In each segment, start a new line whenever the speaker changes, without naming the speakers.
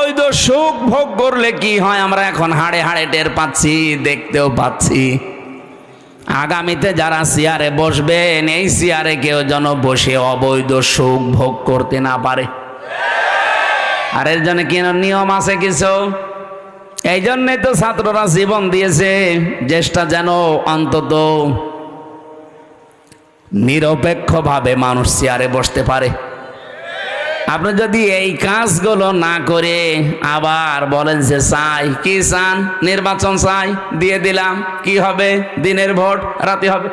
অবৈধ সুখ ভোগ করলে কি হয় আমরা এখন হাড়ে হাড়ে টের পাচ্ছি, দেখতেও পাচ্ছি। আগামীতে যারা চেয়ারে বসবেন, এই চেয়ারে কেউ যেন বসে অবৈধ সুখ ভোগ করতে না পারে। আর এর জন্য কি নিয়ম আছে কিছু? এই জন্যই তো ছাত্ররা জীবন দিয়েছে, চেষ্টা যেন অন্তত নিরপেক্ষভাবে মানুষ চেয়ারে বসতে পারে। আপনি যদি এই কাজগুলো না করে আবার বলেন যে চাই, কি চান? নির্বাচন চাই, দিয়ে দিলাম, কি হবে? দিনের ভোট রাতে হবে।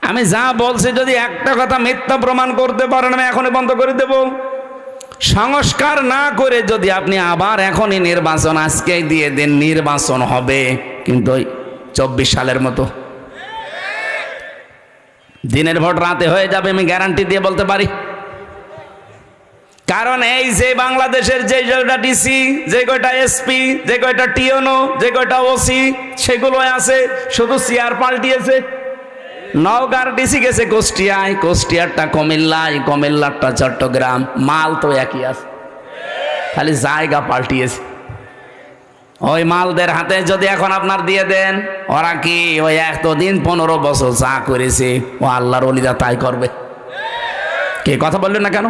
আমি যা বলছি যদি একটা কথা মিথ্যা প্রমাণ করতে পারেন আমি এখনই বন্ধ করে দেব। সংস্কার না করে যদি আপনি আবার এখনই নির্বাচন আজকেই দিয়ে দেন, নির্বাচন হবে কিন্তু 24 সালের মতো। দিনের ভোট রাতে হয়ে যাবে, আমি গ্যারান্টি দিয়ে বলতে পারি। কারণ এই যে বাংলাদেশের যে কয়টা ডিসি, যে কয়টা এসপি, যে কয়টা টিওনো, যে কয়টা ওসি, সেগুলো আছে, শুধু চেয়ার পাল্টিয়েছে। নওগাঁর ডিসি গেছে কুষ্টিয়ায়, কুষ্টিয়ারটা কুমিল্লায়, কুমিল্লারটা চট্টগ্রাম, মাল তো একই আছে, খালি জায়গা পাল্টিয়েছে। ওই মালদের হাতে যদি এখন আপনার দিয়ে দেন, ওরা কি ওই এতদিন 15 বছর যা করেছে ও আল্লাহর ওলিরা তাই করবে? কে কথা বললেন না কেন?